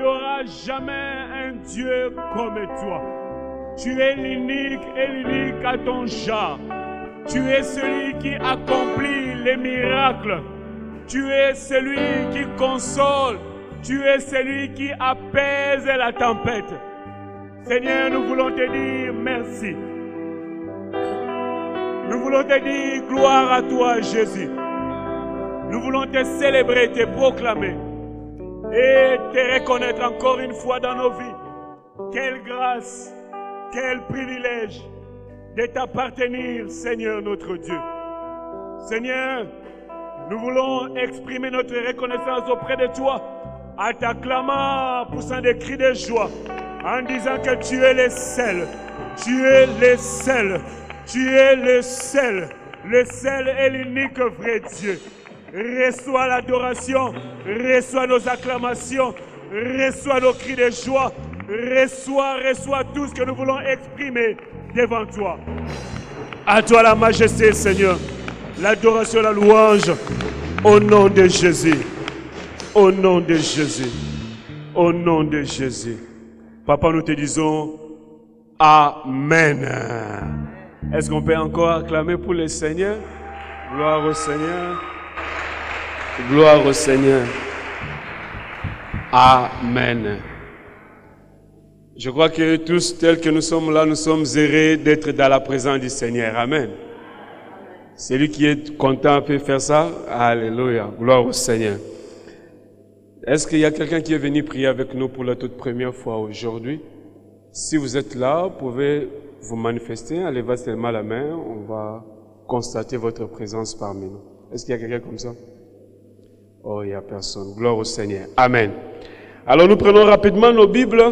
aura jamais un Dieu comme toi. Tu es l'unique et l'unique à ton genre. Tu es celui qui accomplit les miracles. Tu es celui qui console. Tu es celui qui apaise la tempête. Seigneur, nous voulons te dire merci. Nous voulons te dire gloire à toi, Jésus. Nous voulons te célébrer, te proclamer et te reconnaître encore une fois dans nos vies. Quelle grâce, quel privilège de t'appartenir, Seigneur notre Dieu. Seigneur, nous voulons exprimer notre reconnaissance auprès de toi en t'acclamant, poussant des cris de joie, en disant que tu es le seul, tu es le seul, tu es le seul et l'unique vrai Dieu. Reçois l'adoration, reçois nos acclamations, reçois nos cris de joie, reçois tout ce que nous voulons exprimer devant toi. À toi la majesté, Seigneur, l'adoration, la louange, au nom de Jésus, au nom de Jésus, au nom de Jésus. Papa, nous te disons Amen. Est-ce qu'on peut encore acclamer pour le Seigneur? Gloire au Seigneur. Gloire au Seigneur. Amen. Je crois que tous, tels que nous sommes là, nous sommes heureux d'être dans la présence du Seigneur. Amen. Celui qui est content peut faire ça. Alléluia. Gloire au Seigneur. Est-ce qu'il y a quelqu'un qui est venu prier avec nous pour la toute première fois aujourd'hui? Si vous êtes là, vous pouvez vous manifester. Allez, levez seulement la main. On va constater votre présence parmi nous. Est-ce qu'il y a quelqu'un comme ça? Oh, il n'y a personne. Gloire au Seigneur. Amen. Alors, nous prenons rapidement nos Bibles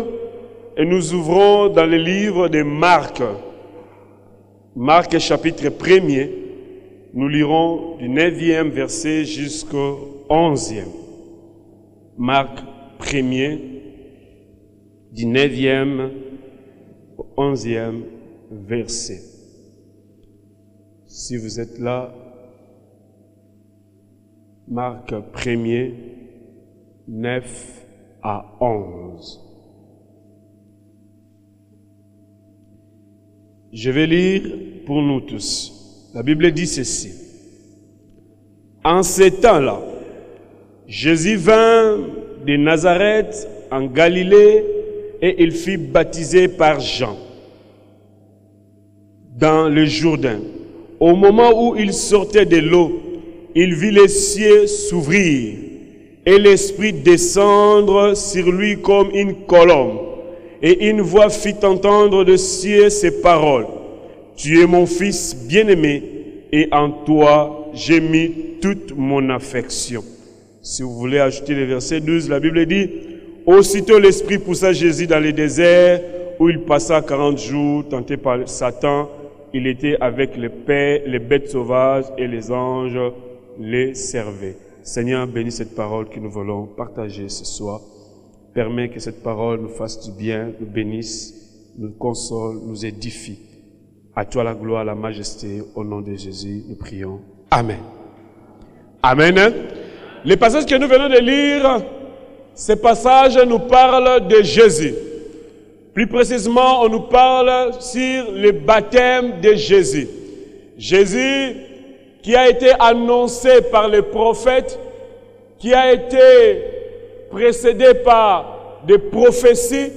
et nous ouvrons dans le livre de Marc. Marc, chapitre 1er. Nous lirons du 9e verset jusqu'au 11e. Marc 1er, du 9e au 11e verset. Si vous êtes là, Marc 1er, 9 à 11. Je vais lire pour nous tous. La Bible dit ceci. En ces temps-là, Jésus vint de Nazareth en Galilée et il fut baptisé par Jean dans le Jourdain. Au moment où il sortait de l'eau, il vit les cieux s'ouvrir et l'Esprit descendre sur lui comme une colombe. Et une voix fit entendre de cieux ces paroles. Tu es mon Fils bien-aimé et en toi j'ai mis toute mon affection. Si vous voulez ajouter le verset 12, la Bible dit, aussitôt l'Esprit poussa Jésus dans le désert où il passa 40 jours tenté par Satan. Il était avec les bêtes sauvages et les anges les servaient. Seigneur, bénis cette parole que nous voulons partager ce soir. Permets que cette parole nous fasse du bien, nous bénisse, nous console, nous édifie. À toi la gloire, la majesté, au nom de Jésus, nous prions. Amen. Amen. Les passages que nous venons de lire, ces passages nous parlent de Jésus. Plus précisément, on nous parle sur le baptême de Jésus. Jésus qui a été annoncé par les prophètes, qui a été précédé par des prophéties,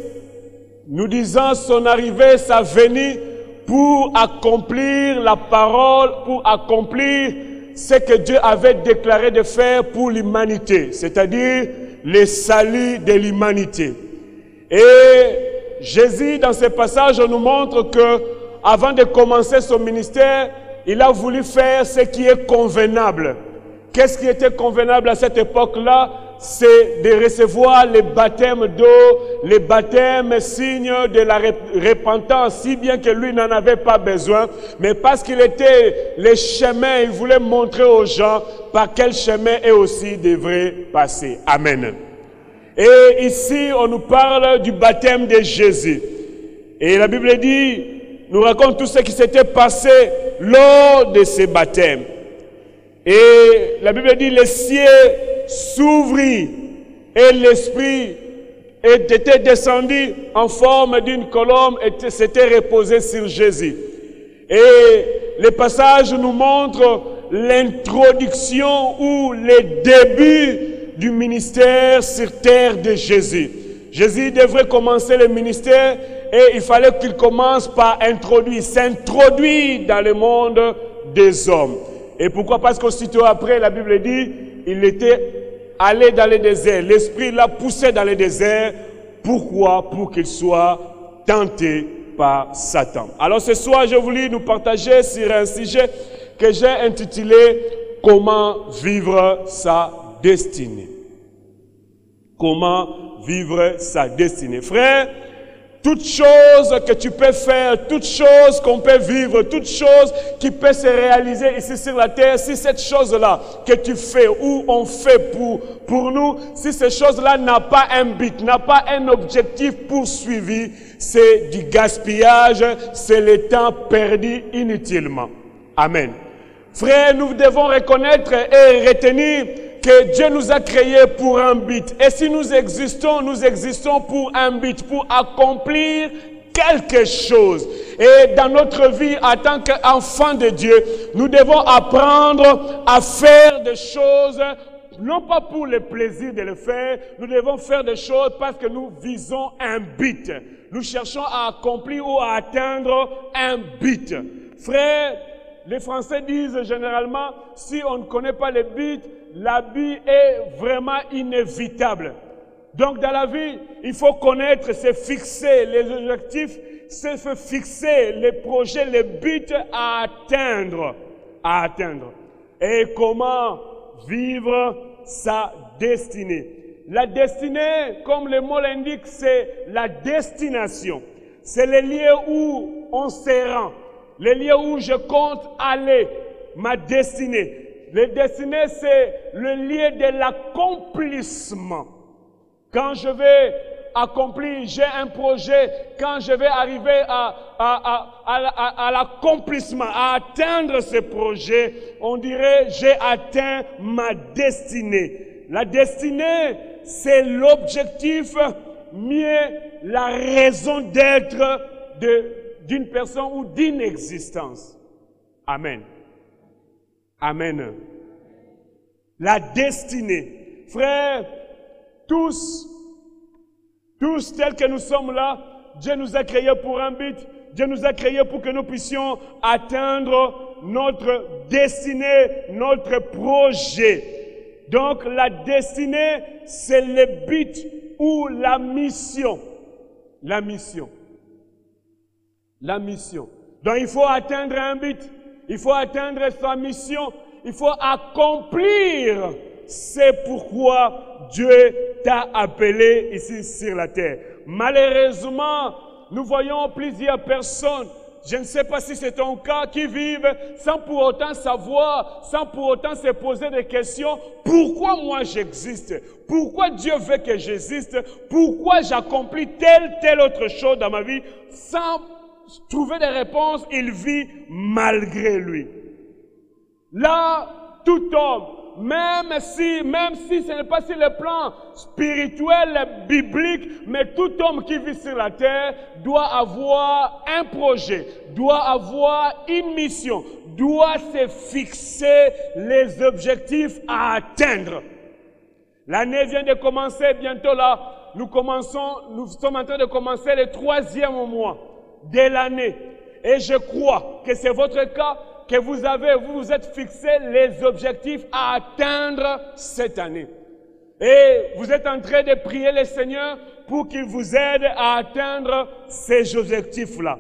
nous disant son arrivée, sa venue, pour accomplir la parole, pour accomplir ce que Dieu avait déclaré de faire pour l'humanité, c'est-à-dire le salut de l'humanité. Et Jésus, dans ce passage, nous montre que, avant de commencer son ministère, il a voulu faire ce qui est convenable. Qu'est-ce qui était convenable à cette époque-là? C'est de recevoir le baptême d'eau, le baptême signe de la repentance, si bien que lui n'en avait pas besoin, mais parce qu'il était le chemin, il voulait montrer aux gens par quel chemin eux aussi devraient passer. Amen. Et ici, on nous parle du baptême de Jésus. Et la Bible dit, nous raconte tout ce qui s'était passé lors de ce baptême. Et la Bible dit, les cieux s'ouvrit et l'Esprit était descendu en forme d'une colombe et s'était reposé sur Jésus. Et le passage nous montre l'introduction ou le début du ministère sur terre de Jésus. Jésus devrait commencer le ministère et il fallait qu'il commence par s'introduire dans le monde des hommes. Et pourquoi? Parce qu'aussitôt après, la Bible dit, il était allé dans le désert. L'Esprit l'a poussé dans le désert. Pourquoi? Pour qu'il soit tenté par Satan. Alors ce soir, je voulais nous partager sur un sujet que j'ai intitulé « Comment vivre sa destinée ». Comment vivre sa destinée. Frère, toute chose que tu peux faire, toute chose qu'on peut vivre, toute chose qui peut se réaliser ici sur la terre, si cette chose-là que tu fais ou on fait pour nous, si cette chose-là n'a pas un but, n'a pas un objectif poursuivi, c'est du gaspillage, c'est le temps perdu inutilement. Amen. Frère, nous devons reconnaître et retenir que Dieu nous a créés pour un but. Et si nous existons pour un but, pour accomplir quelque chose. Et dans notre vie, en tant qu'enfant de Dieu, nous devons apprendre à faire des choses, non pas pour le plaisir de le faire, nous devons faire des choses parce que nous visons un but. Nous cherchons à accomplir ou à atteindre un but. Frère, les Français disent généralement, si on ne connaît pas le but, la vie est vraiment inévitable. Donc dans la vie, il faut connaître, se fixer les objectifs, se fixer les projets, les buts à atteindre. Et comment vivre sa destinée. La destinée, comme le mot l'indique, c'est la destination. C'est le lieu où on se rend. Le lieu où je compte aller, ma destinée. Le destinée, c'est le lieu de l'accomplissement. Quand je vais accomplir, j'ai un projet, quand je vais arriver à l'accomplissement, à atteindre ce projet, on dirait j'ai atteint ma destinée. La destinée, c'est l'objectif, mieux la raison d'être d'une personne ou d'une existence. Amen. Amen. La destinée. Frères, tous tels que nous sommes là, Dieu nous a créés pour un but. Dieu nous a créés pour que nous puissions atteindre notre destinée, notre projet. Donc la destinée, c'est le but ou la mission. La mission. La mission. Donc il faut atteindre un but. Il faut atteindre sa mission. Il faut accomplir. C'est pourquoi Dieu t'a appelé ici sur la terre. Malheureusement, nous voyons plusieurs personnes, je ne sais pas si c'est ton cas, qui vivent sans pour autant savoir, sans pour autant se poser des questions. Pourquoi moi j'existe? Pourquoi Dieu veut que j'existe? Pourquoi j'accomplis telle autre chose dans ma vie? Sans trouver des réponses, il vit malgré lui. Là, tout homme, même si ce n'est pas sur le plan spirituel, biblique, mais tout homme qui vit sur la terre doit avoir un projet, doit avoir une mission, doit se fixer les objectifs à atteindre. L'année vient de commencer, bientôt là, nous sommes en train de commencer le 3e mois de l'année. Et je crois que c'est votre cas, que vous vous êtes fixé les objectifs à atteindre cette année. Et vous êtes en train de prier le Seigneur pour qu'il vous aide à atteindre ces objectifs-là.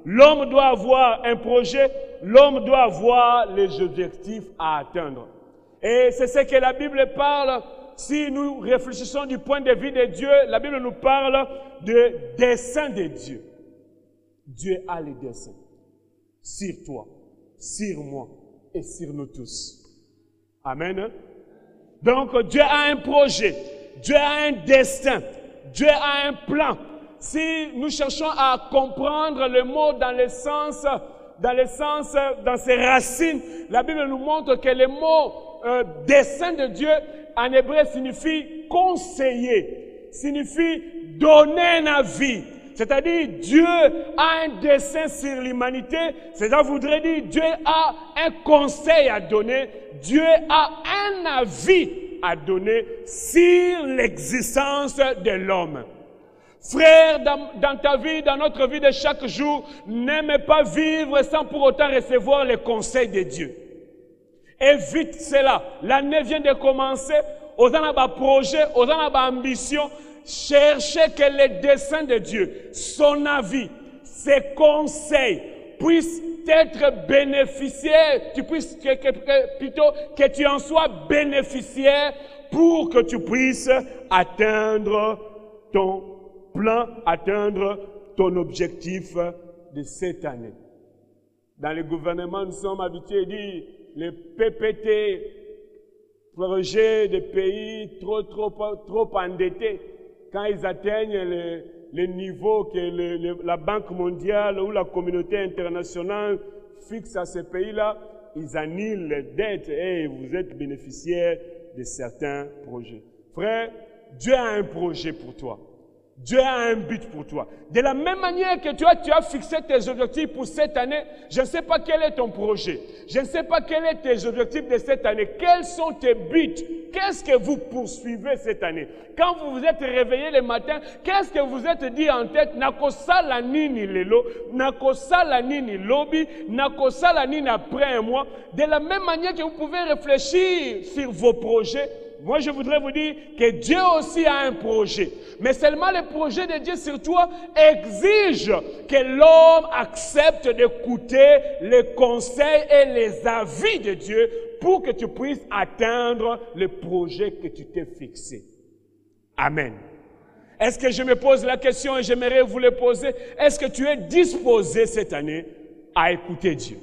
L'homme doit avoir un projet, l'homme doit avoir les objectifs à atteindre. Et c'est ce que la Bible parle. Si nous réfléchissons du point de vue de Dieu, la Bible nous parle de dessein de Dieu. Dieu a les desseins sur toi, sur moi et sur nous tous. Amen. Donc Dieu a un projet, Dieu a un destin, Dieu a un plan. Si nous cherchons à comprendre le mot dans ses racines, la Bible nous montre que le mot dessein de Dieu en hébreu signifie conseiller, signifie donner un avis. C'est-à-dire, Dieu a un dessein sur l'humanité. Ça voudrait dire, Dieu a un conseil à donner. Dieu a un avis à donner sur l'existence de l'homme. Frère, dans ta vie, dans notre vie de chaque jour, n'aime pas vivre sans pour autant recevoir les conseils de Dieu. Évite cela. L'année vient de commencer. Aux projets, aux ambitions. Cherchez que les desseins de Dieu, son avis, ses conseils puissent être bénéficiaires, plutôt que tu en sois bénéficiaire pour que tu puisses atteindre ton plan, atteindre ton objectif de cette année. Dans le gouvernement, nous sommes habitués à dire les PPT, projets de pays trop endettés. Quand ils atteignent le niveau que la Banque mondiale ou la communauté internationale fixe à ces pays-là, ils annulent les dettes et vous êtes bénéficiaire de certains projets. Frère, Dieu a un projet pour toi. Dieu a un but pour toi. De la même manière que tu as fixé tes objectifs pour cette année, je ne sais pas quel est ton projet. Je ne sais pas quels sont tes objectifs de cette année. Quels sont tes buts? Qu'est-ce que vous poursuivez cette année? Quand vous vous êtes réveillé le matin, qu'est-ce que vous êtes dit en tête? Nakosala nini lelo, nakosala nini lobi, nakosala nini après un mois. De la même manière que vous pouvez réfléchir sur vos projets, moi, je voudrais vous dire que Dieu aussi a un projet. Mais seulement le projet de Dieu sur toi exige que l'homme accepte d'écouter les conseils et les avis de Dieu pour que tu puisses atteindre le projet que tu t'es fixé. Amen. Est-ce que je me pose la question et j'aimerais vous le poser? Est-ce que tu es disposé cette année à écouter Dieu?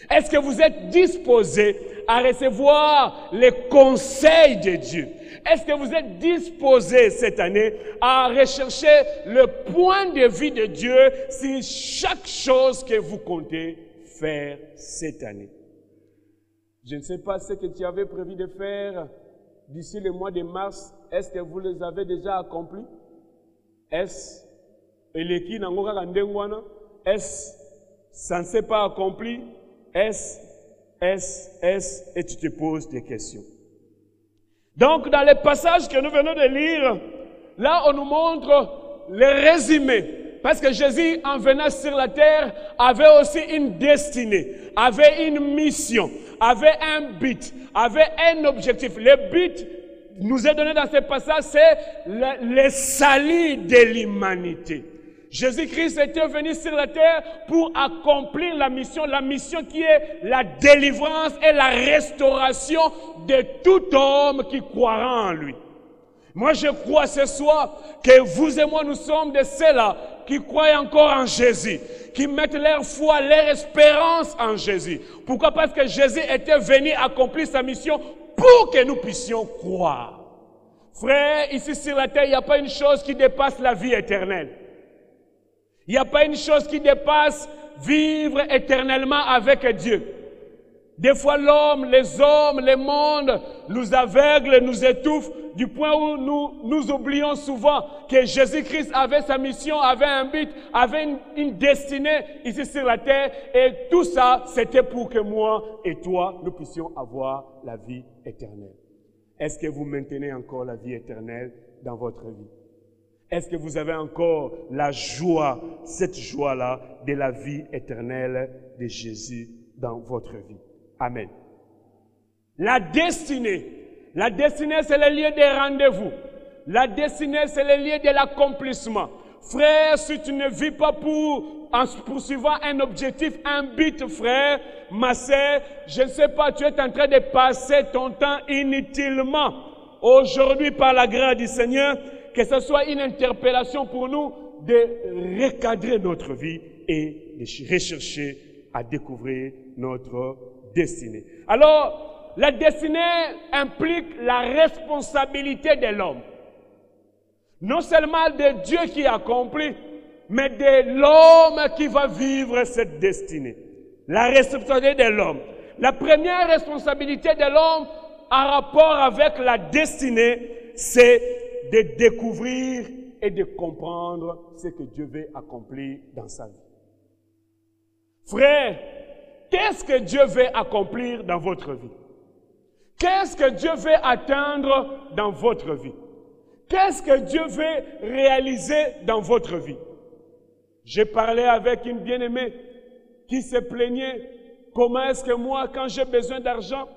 Est-ce que vous êtes disposé à recevoir les conseils de Dieu? Est-ce que vous êtes disposé cette année à rechercher le point de vue de Dieu sur chaque chose que vous comptez faire cette année? Je ne sais pas ce que tu avais prévu de faire d'ici le mois de mars. Est-ce que vous les avez déjà accomplis? Est-ce ça ne s'est pas accompli? Et tu te poses des questions. Donc, dans les passages que nous venons de lire, là, on nous montre le résumé. Parce que Jésus, en venant sur la terre, avait aussi une destinée, avait une mission, avait un but, avait un objectif. Le but nous est donné dans ce passage, c'est le salut de l'humanité. Jésus-Christ était venu sur la terre pour accomplir la mission qui est la délivrance et la restauration de tout homme qui croira en lui. Moi, je crois ce soir que vous et moi, nous sommes de ceux-là qui croient encore en Jésus, qui mettent leur foi, leur espérance en Jésus. Pourquoi? Parce que Jésus était venu accomplir sa mission pour que nous puissions croire. Frère, ici sur la terre, il n'y a pas une chose qui dépasse la vie éternelle. Il n'y a pas une chose qui dépasse vivre éternellement avec Dieu. Des fois, l'homme, les hommes, le monde nous aveuglent, nous étouffent, du point où nous oublions souvent que Jésus-Christ avait sa mission, avait un but, avait une destinée ici sur la terre. Et tout ça, c'était pour que moi et toi, nous puissions avoir la vie éternelle. Est-ce que vous maintenez encore la vie éternelle dans votre vie? Est-ce que vous avez encore la joie, cette joie-là, de la vie éternelle de Jésus dans votre vie? Amen. La destinée, c'est le lieu des rendez-vous. La destinée, c'est le lieu de l'accomplissement. Frère, si tu ne vis pas en poursuivant un objectif, un but, frère, ma sœur, je ne sais pas, tu es en train de passer ton temps inutilement. Aujourd'hui, par la grâce du Seigneur, que ce soit une interpellation pour nous de recadrer notre vie et de rechercher à découvrir notre destinée. Alors, la destinée implique la responsabilité de l'homme. Non seulement de Dieu qui accomplit, mais de l'homme qui va vivre cette destinée. La responsabilité de l'homme. La première responsabilité de l'homme en rapport avec la destinée, c'est de découvrir et de comprendre ce que Dieu veut accomplir dans sa vie. Frère, qu'est-ce que Dieu veut accomplir dans votre vie? Qu'est-ce que Dieu veut atteindre dans votre vie? Qu'est-ce que Dieu veut réaliser dans votre vie? J'ai parlé avec une bien-aimée qui se plaignait. Comment est-ce que moi, quand j'ai besoin d'argent,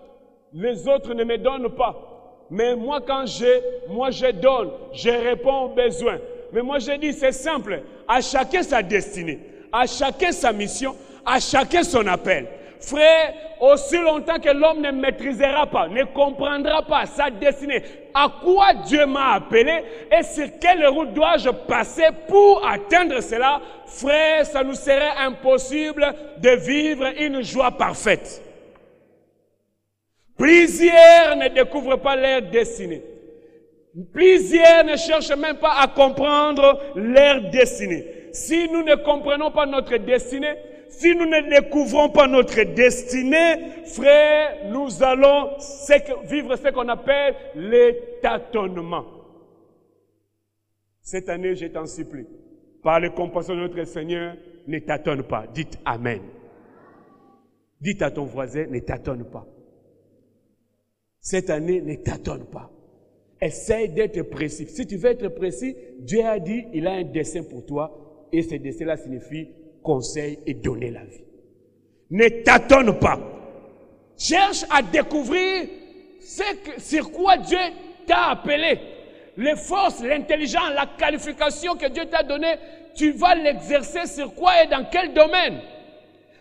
les autres ne me donnent pas. Mais moi, quand je donne, je réponds aux besoins. Mais moi, je dis, c'est simple. À chacun sa destinée, à chacun sa mission, à chacun son appel. Frère, aussi longtemps que l'homme ne maîtrisera pas, ne comprendra pas sa destinée, à quoi Dieu m'a appelé et sur quelle route dois-je passer pour atteindre cela, frère, ça nous serait impossible de vivre une joie parfaite. Plusieurs ne découvrent pas leur destinée. Plusieurs ne cherchent même pas à comprendre leur destinée. Si nous ne comprenons pas notre destinée, si nous ne découvrons pas notre destinée, frère, nous allons vivre ce qu'on appelle les tâtonnements. Cette année, je t'en supplie, par les compassions de notre Seigneur, ne tâtonne pas. Dites Amen. Dites à ton voisin, ne tâtonne pas. Cette année, ne tâtonne pas. Essaye d'être précis. Si tu veux être précis, Dieu a dit, il a un dessein pour toi, et ce dessein-là signifie conseil et donner la vie. Ne tâtonne pas. Cherche à découvrir sur quoi Dieu t'a appelé. Les forces, l'intelligence, la qualification que Dieu t'a donnée, tu vas l'exercer sur quoi et dans quel domaine?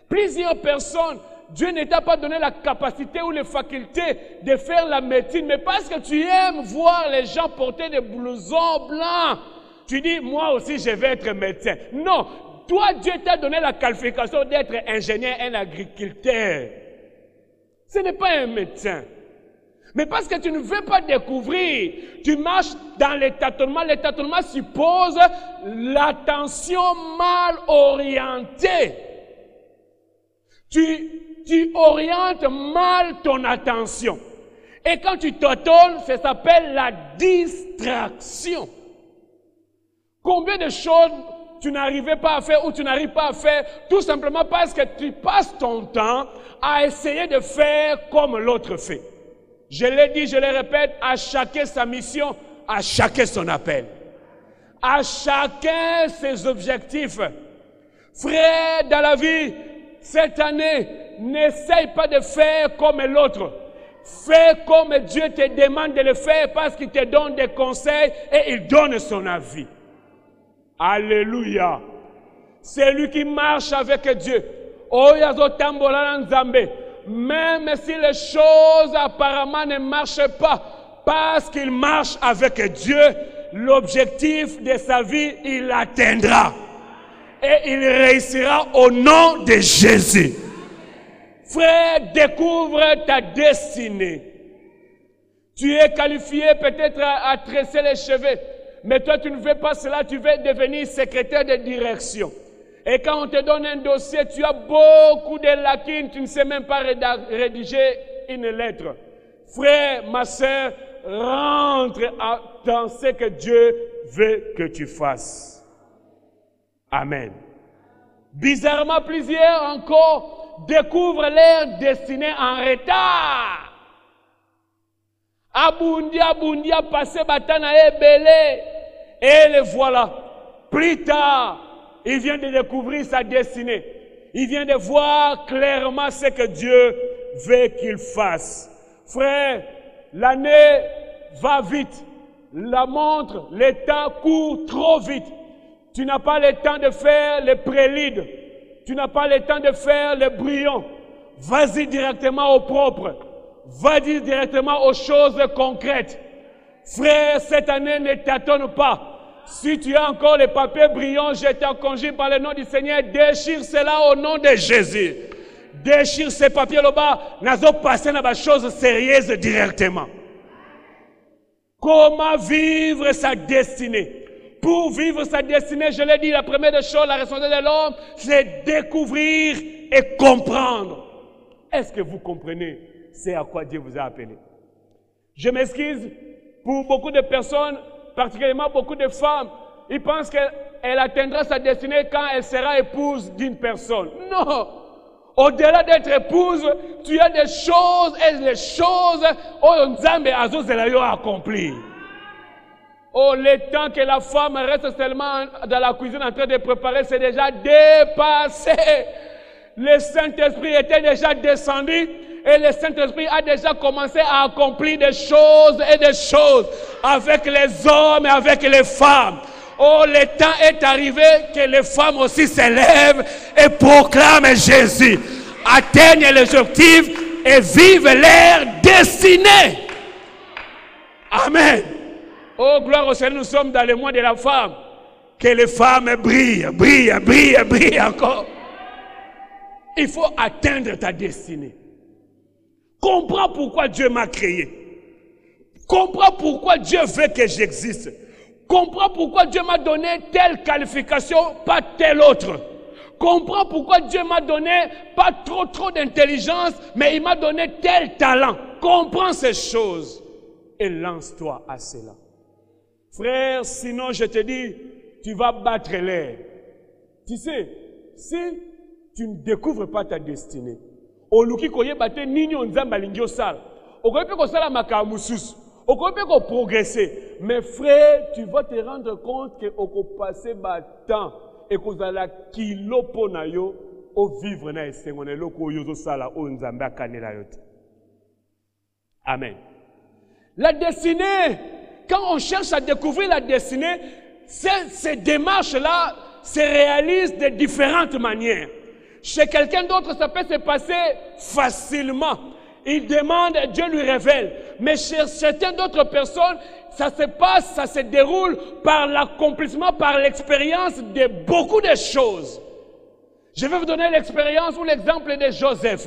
Plusieurs personnes, Dieu ne t'a pas donné la capacité ou les facultés de faire la médecine, mais parce que tu aimes voir les gens porter des blousons blancs, tu dis, moi aussi je vais être médecin. Non. Toi, Dieu t'a donné la qualification d'être ingénieur, un agriculteur. Ce n'est pas un médecin. Mais parce que tu ne veux pas découvrir, tu marches dans les tâtonnements. Les tâtonnements supposent l'attention mal orientée. Tu orientes mal ton attention. Et quand tu tâtonnes, ça s'appelle la distraction. Combien de choses tu n'arrivais pas à faire ou tu n'arrives pas à faire tout simplement parce que tu passes ton temps à essayer de faire comme l'autre fait. Je l'ai dit, je le répète, à chacun sa mission, à chacun son appel. À chacun ses objectifs. Frère, dans la vie, cette année, n'essaye pas de faire comme l'autre. Fais comme Dieu te demande de le faire parce qu'il te donne des conseils et il donne son avis. Alléluia. C'est lui qui marche avec Dieu. Même si les choses apparemment ne marchent pas, parce qu'il marche avec Dieu, l'objectif de sa vie, il l'atteindra. Et il réussira au nom de Jésus. Frère, découvre ta destinée. Tu es qualifié peut-être à tresser les cheveux. Mais toi, tu ne veux pas cela, tu veux devenir secrétaire de direction. Et quand on te donne un dossier, tu as beaucoup de lacunes, tu ne sais même pas rédiger une lettre. Frère, ma soeur, rentre dans ce que Dieu veut que tu fasses. Amen. Bizarrement, plusieurs encore découvrent leur destinée en retard. Abundi, passé batana et belé. Et le voilà. Plus tard, il vient de découvrir sa destinée. Il vient de voir clairement ce que Dieu veut qu'il fasse. Frère, l'année va vite. La montre, le temps court trop vite. Tu n'as pas le temps de faire les préludes. Tu n'as pas le temps de faire les brillants. Vas-y directement au propre. Va-y directement aux choses concrètes. Frère, cette année, ne tâtonne pas. Si tu as encore les papiers brillants, je t'en conjure par le nom du Seigneur, déchire cela au nom de Jésus. Déchire ces papiers là-bas, n'azo passer dans les choses sérieuses directement. Comment vivre sa destinée? Pour vivre sa destinée, je l'ai dit, la première des choses, la responsabilité de l'homme, c'est découvrir et comprendre. Est-ce que vous comprenez? C'est à quoi Dieu vous a appelé. Je m'excuse pour beaucoup de personnes, particulièrement beaucoup de femmes. il pense qu'elle atteindra sa destinée quand elle sera épouse d'une personne. Non! Au-delà d'être épouse, tu as des choses et les choses où Nzambe azozela yo accomplir. Oh, le temps que la femme reste seulement dans la cuisine en train de préparer, c'est déjà dépassé. Le Saint-Esprit était déjà descendu et le Saint-Esprit a déjà commencé à accomplir des choses et des choses avec les hommes et avec les femmes. Oh, le temps est arrivé que les femmes aussi s'élèvent et proclament Jésus, atteignent l'objectif et vivent leur destinée. Amen. Oh, gloire au Seigneur, nous sommes dans le mois de la femme. Que les femmes brillent, brillent, brillent, brillent encore. Il faut atteindre ta destinée. Comprends pourquoi Dieu m'a créé. Comprends pourquoi Dieu veut que j'existe. Comprends pourquoi Dieu m'a donné telle qualification, pas telle autre. Comprends pourquoi Dieu m'a donné pas trop d'intelligence, mais il m'a donné tel talent. Comprends ces choses et lance-toi à cela. Frère, sinon je te dis, tu vas battre l'air. Tu sais, si tu ne découvres pas ta destinée, oluki koyebate nini onzamba lingio sala. Okoyepe ko sala makamususu. Okoyepe ko progresser. Mais frère, tu vas te rendre compte que oko passer ba temps et kozala kilo pona yo o vivre na esengone loko yozo sala onzamba kanela yote. Amen. La destinée, quand on cherche à découvrir la destinée, ces démarches-là se réalisent de différentes manières. Chez quelqu'un d'autre, ça peut se passer facilement. Il demande, Dieu lui révèle. Mais chez certaines d'autres personnes, ça se passe, ça se déroule par l'accomplissement, par l'expérience de beaucoup de choses. Je vais vous donner l'expérience ou l'exemple de Joseph.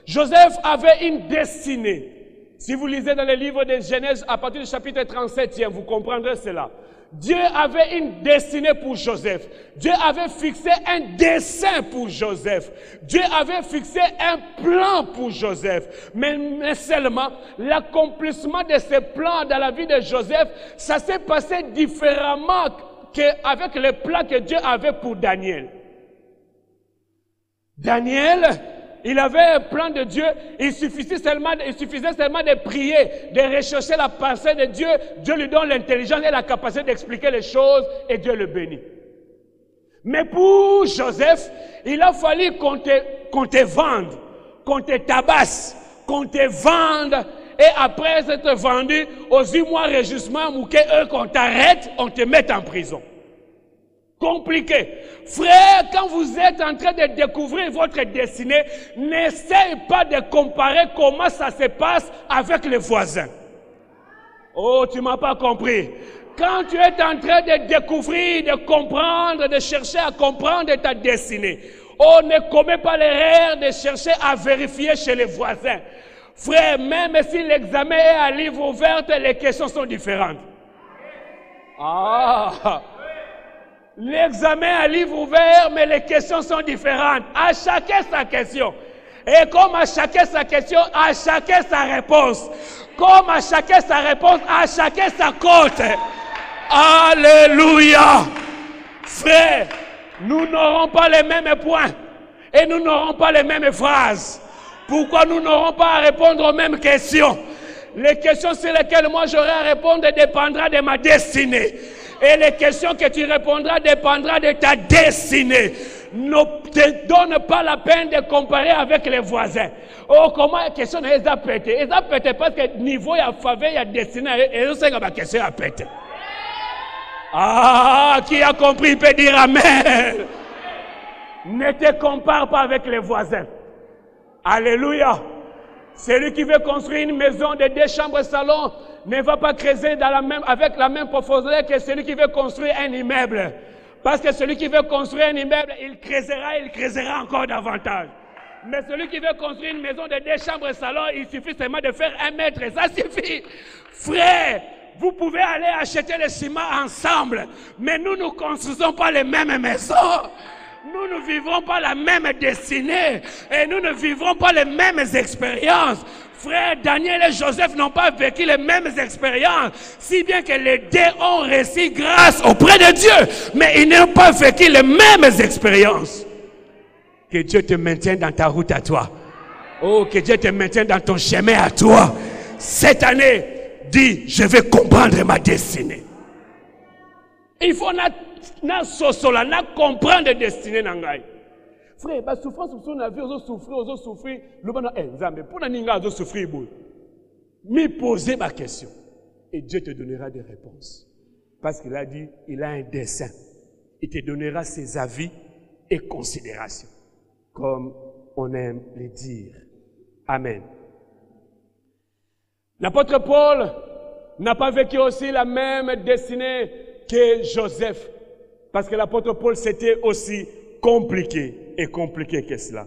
Joseph avait une destinée. Si vous lisez dans le livre de Genèse, à partir du chapitre 37e, vous comprendrez cela. Dieu avait une destinée pour Joseph. Dieu avait fixé un dessein pour Joseph. Dieu avait fixé un plan pour Joseph. Mais seulement, l'accomplissement de ce plan dans la vie de Joseph, ça s'est passé différemment qu'avec le plan que Dieu avait pour Daniel. Daniel, il avait un plan de Dieu, il suffisait seulement de prier, de rechercher la pensée de Dieu. Dieu lui donne l'intelligence et la capacité d'expliquer les choses et Dieu le bénit. Mais pour Joseph, il a fallu qu'on te vende, qu'on te tabasse, qu'on te vende. Et après être vendu, aux 8 mois réjouissement, qu'on t'arrête, on te met en prison. Compliqué. Frère, quand vous êtes en train de découvrir votre destinée, n'essayez pas de comparer comment ça se passe avec les voisins. Oh, tu ne m'as pas compris. Quand tu es en train de découvrir, de comprendre, de chercher à comprendre ta destinée, on ne commet pas l'erreur de chercher à vérifier chez les voisins. Frère, même si l'examen est à livre ouvert, les questions sont différentes. Ah! L'examen à livre ouvert, mais les questions sont différentes. À chacun sa question. Et comme à chacun sa question, à chacun sa réponse. Comme à chacun sa réponse, à chacun sa côte. Alléluia. Frère, nous n'aurons pas les mêmes points. Et nous n'aurons pas les mêmes phrases. Pourquoi nous n'aurons pas à répondre aux mêmes questions? Les questions sur lesquelles moi j'aurai à répondre dépendra de ma destinée. Et les questions que tu répondras dépendra de ta destinée. Ne te donne pas la peine de comparer avec les voisins. Oh, comment la question est à péter? Ils ont pété parce que niveau il y a faveur, il y a destinée. Et je sais que ma question a pété. Ah, qui a compris peut dire Amen. Ne te compare pas avec les voisins. Alléluia. Celui qui veut construire une maison de 2 chambres salon ne va pas creuser avec la même profondeur que celui qui veut construire un immeuble. Parce que celui qui veut construire un immeuble, il creusera encore davantage. Mais celui qui veut construire une maison de 2 chambres salon, il suffit seulement de faire 1 mètre. Ça suffit. Frère, vous pouvez aller acheter le ciment ensemble. Mais nous ne construisons pas les mêmes maisons. nous ne vivrons pas la même destinée et nous ne vivrons pas les mêmes expériences. Frère Daniel et Joseph n'ont pas vécu les mêmes expériences, si bien que les deux ont reçu grâce auprès de Dieu, mais ils n'ont pas vécu les mêmes expériences. Que Dieu te maintienne dans ta route à toi. Oh, que Dieu te maintienne dans ton chemin à toi. Cette année, dis, je vais comprendre ma destinée. Il faut comprendre la destinée. Frère, la souffrance que nous avons souffrir, nous souffrir. Mais posez ma question. Et Dieu te donnera des réponses. Parce qu'il a dit, il a un dessein. Il te donnera ses avis et considérations. Comme on aime les dire. Amen. L'apôtre Paul n'a pas vécu aussi la même destinée que Joseph. Parce que l'apôtre Paul, c'était aussi compliqué que cela.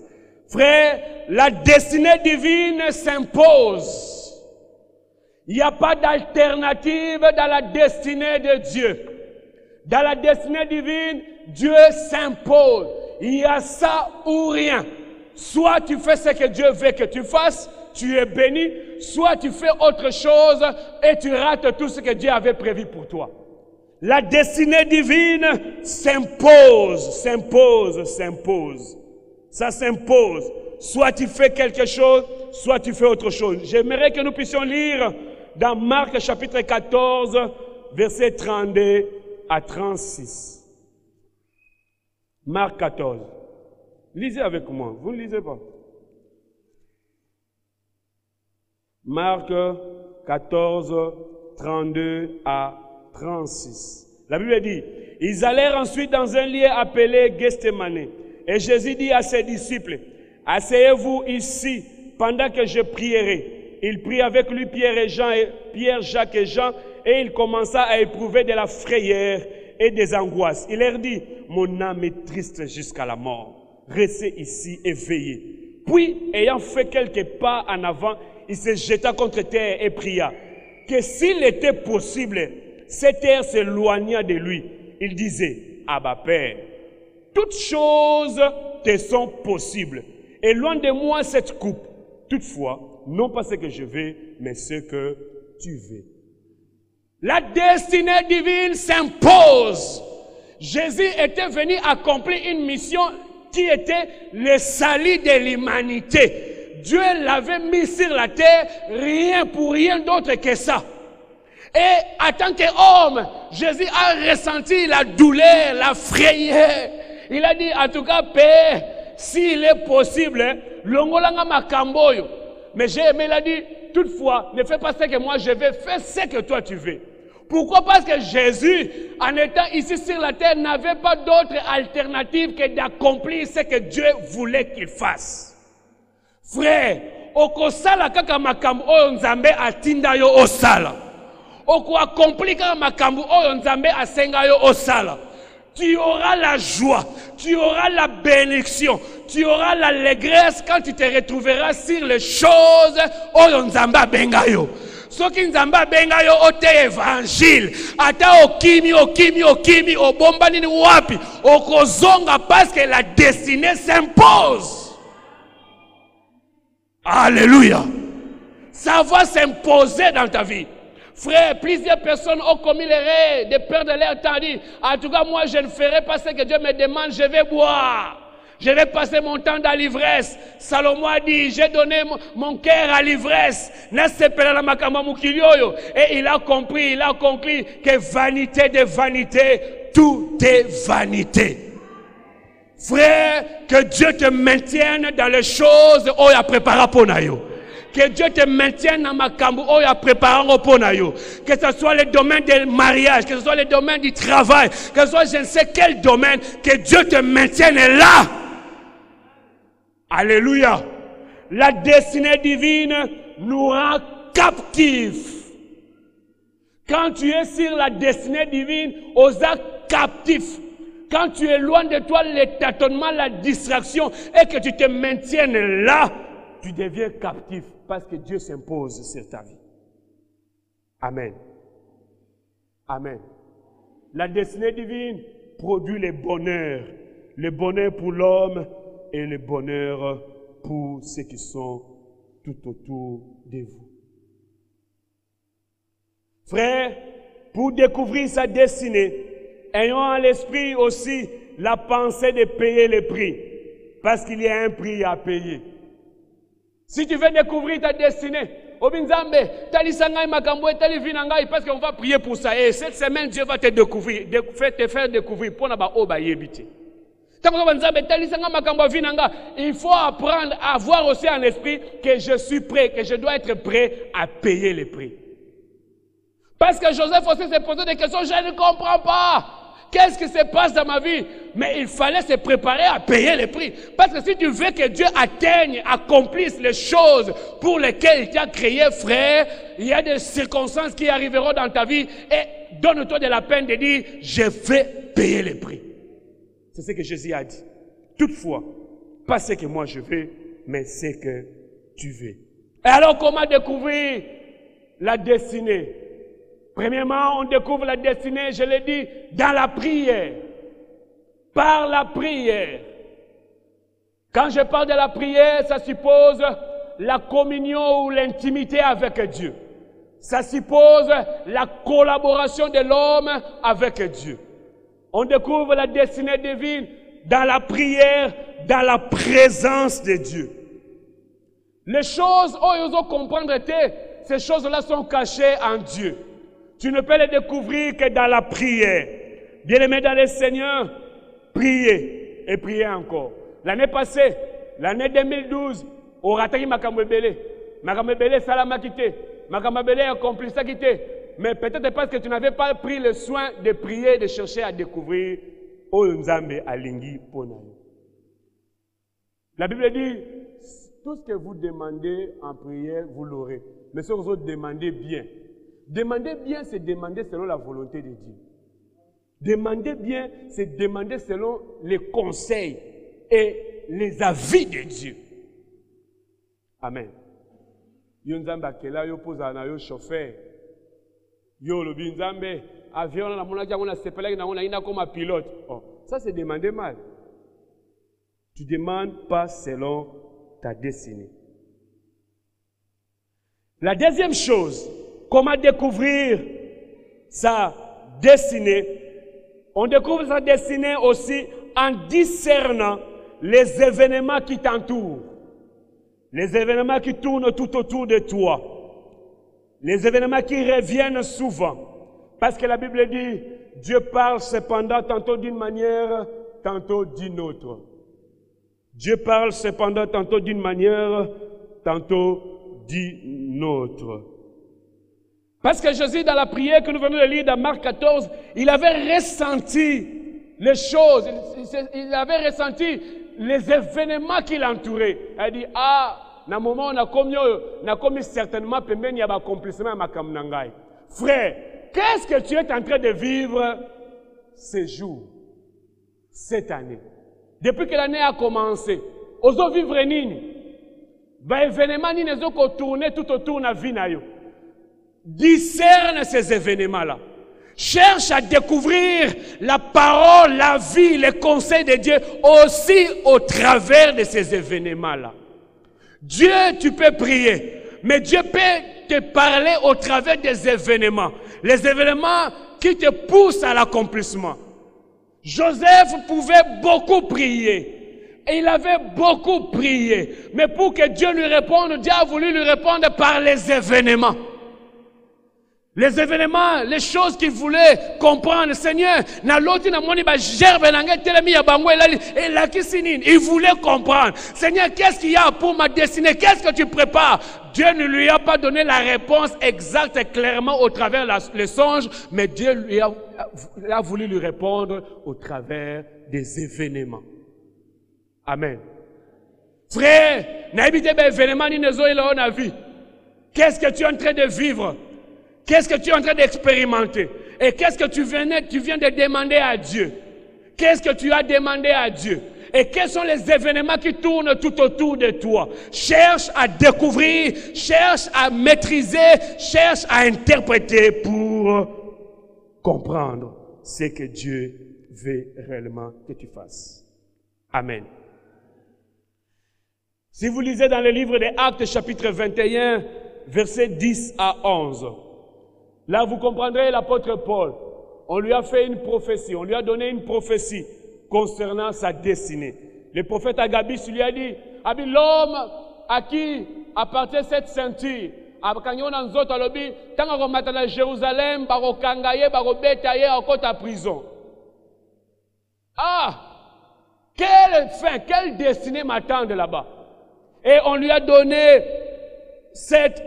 Frère, la destinée divine s'impose. Il n'y a pas d'alternative dans la destinée de Dieu. Dans la destinée divine, Dieu s'impose. Il y a ça ou rien. Soit tu fais ce que Dieu veut que tu fasses, tu es béni. Soit tu fais autre chose et tu rates tout ce que Dieu avait prévu pour toi. La destinée divine s'impose. Ça s'impose. Soit tu fais quelque chose, soit tu fais autre chose. J'aimerais que nous puissions lire dans Marc chapitre 14, versets 32 à 36. Marc 14. Lisez avec moi. Vous ne lisez pas. Marc 14, 32 à 36. La Bible dit, ils allèrent ensuite dans un lieu appelé Gethsémane. Et Jésus dit à ses disciples, asseyez-vous ici pendant que je prierai. Il prit avec lui Pierre, Jacques et Jean, et il commença à éprouver de la frayeur et des angoisses. Il leur dit, mon âme est triste jusqu'à la mort. Restez ici et veillez. Puis, ayant fait quelques pas en avant, il se jeta contre terre et pria que s'il était possible, cette terre s'éloigna de lui. Il disait, Abba Père, toutes choses te sont possibles. Éloigne de moi cette coupe. Toutefois, non pas ce que je veux, mais ce que tu veux. La destinée divine s'impose. Jésus était venu accomplir une mission qui était le salut de l'humanité. Dieu l'avait mis sur la terre, rien pour rien d'autre que ça. Et en tant qu'homme, Jésus a ressenti la douleur, la frayeur. Il a dit, en tout cas, Père, s'il est possible, l'ongolanga makamboyo. Mais j'ai aimé, il a dit, toutefois, ne fais pas ce que moi je veux, fais ce que toi tu veux. Pourquoi? Parce que Jésus, en étant ici sur la terre, n'avait pas d'autre alternative que d'accomplir ce que Dieu voulait qu'il fasse. Frère, okosala kaka makambo oyo nzambe atinda yo osala. Oko accomplir kaka makambo oyo nzambe asenga yo osala. Tu auras la joie, tu auras la bénédiction, tu auras l'allégresse quand tu te retrouveras sur les choses oyo nzambe abenga yo. Soki nzambe abenga yo ote évangile, ata okimi obomba nini wapi, okozonga parce que la destinée s'impose. Alléluia. Ça va s'imposer dans ta vie. Frère, plusieurs personnes ont commis l'erreur de perdre leur temps. Dit, en tout cas, moi, je ne ferai pas ce que Dieu me demande, je vais boire. Je vais passer mon temps dans l'ivresse. Salomon a dit, j'ai donné mon cœur à l'ivresse. Et il a compris que vanité de vanité, tout est vanité. Frère, que Dieu te maintienne dans les choses où il a préparé pour nous. Que Dieu te maintienne dans makambu où il a préparé pour nous. Que ce soit le domaine du mariage, que ce soit le domaine du travail, que ce soit je ne sais quel domaine, que Dieu te maintienne là. Alléluia. La destinée divine nous rend captifs. Quand tu es sur la destinée divine, aux actes captifs. Quand tu es loin de toi, le tâtonnement, la distraction, et que tu te maintiennes là, tu deviens captif parce que Dieu s'impose sur ta vie. Amen. Amen. La destinée divine produit le bonheur, le bonheur pour l'homme et le bonheur pour ceux qui sont tout autour de vous. Frère, pour découvrir sa destinée, ayons à l'esprit aussi la pensée de payer le prix, parce qu'il y a un prix à payer. Si tu veux découvrir ta destinée, parce qu'on va prier pour ça. Et cette semaine, Dieu va te découvrir, te faire découvrir pour il faut apprendre à avoir aussi en esprit que je suis prêt, que je dois être prêt à payer le prix. Parce que Joseph aussi s'est posé des questions, je ne comprends pas. Qu'est-ce qui se passe dans ma vie? Mais il fallait se préparer à payer le prix. Parce que si tu veux que Dieu atteigne, accomplisse les choses pour lesquelles il t'a créé, frère, il y a des circonstances qui arriveront dans ta vie et donne-toi de la peine de dire, je vais payer le prix. C'est ce que Jésus a dit. Toutefois, pas ce que moi je veux, mais ce que tu veux. Et alors, comment découvrir la destinée? Premièrement, on découvre la destinée, je l'ai dit, dans la prière. Par la prière. Quand je parle de la prière, ça suppose la communion ou l'intimité avec Dieu. Ça suppose la collaboration de l'homme avec Dieu. On découvre la destinée divine dans la prière, dans la présence de Dieu. Les choses, ils ont comprendre ces choses-là sont cachées en Dieu. Tu ne peux les découvrir que dans la prière. Bien-aimés dans le Seigneur, priez et priez encore. L'année passée, l'année 2012, au rataki Makambebele. Makambebele salama quitté. Makambebele accompli ça quitté. Mais peut-être parce que tu n'avais pas pris le soin de prier, de chercher à découvrir Nzambe Alingi Ponayo. La Bible dit, tout ce que vous demandez en prière, vous l'aurez. Mais ce que vous demandez bien. Demander bien, c'est demander selon la volonté de Dieu. Demander bien, c'est demander selon les conseils et les avis de Dieu. Amen. Yo Nzambe akela yo poza na yo chauffeur. Yo lobi Nzambe avion na mona kia mona sepela na mona ina comme pilote. Oh, ça c'est demander mal. Tu demandes pas selon ta destinée. La deuxième chose, comment découvrir sa destinée? On découvre sa destinée aussi en discernant les événements qui t'entourent. Les événements qui tournent tout autour de toi. Les événements qui reviennent souvent. Parce que la Bible dit, Dieu parle cependant tantôt d'une manière, tantôt d'une autre. Dieu parle cependant tantôt d'une manière, tantôt d'une autre. Parce que Jésus, dans la prière que nous venons de lire dans Marc 14, il avait ressenti les choses, il avait ressenti les événements qui l'entouraient. Il a dit, na moment on a commis certainement pembeni ya accomplissement ma kamnangai. Frère, qu'est-ce que tu es en train de vivre ces jours, cette année? Depuis que l'année a commencé, ozo vivre nini? Ba événement nini ezoko tourner tout autour na vie na yo. Discerne ces événements-là. Cherche à découvrir la parole, la vie, les conseils de Dieu aussi au travers de ces événements-là. Dieu, tu peux prier, mais Dieu peut te parler au travers des événements. Les événements qui te poussent à l'accomplissement. Joseph pouvait beaucoup prier. Et il avait beaucoup prié. Mais pour que Dieu lui réponde, Dieu a voulu lui répondre par les événements. Les événements, les choses qu'il voulait comprendre. Seigneur, il voulait comprendre. Seigneur, qu'est-ce qu'il y a pour ma destinée? Qu'est-ce que tu prépares? Dieu ne lui a pas donné la réponse exacte et clairement au travers le songe, mais Dieu lui a voulu lui répondre au travers des événements. Amen. Frère, qu'est-ce que tu es en train de vivre? Qu'est-ce que tu es en train d'expérimenter? Et qu'est-ce que tu viens de demander à Dieu? Qu'est-ce que tu as demandé à Dieu? Et quels sont les événements qui tournent tout autour de toi? Cherche à découvrir, cherche à maîtriser, cherche à interpréter pour comprendre ce que Dieu veut réellement que tu fasses. Amen. Si vous lisez dans le livre des Actes, chapitre 21, versets 10 à 11, là vous comprendrez l'apôtre Paul. On lui a fait une prophétie, on lui a donné une prophétie concernant sa destinée. Le prophète Agabus lui a dit, l'homme à qui appartient cette ceinture, à Jérusalem, à prison. Ah! Quelle fin, quelle destinée m'attend de là-bas? Et on lui a donné cette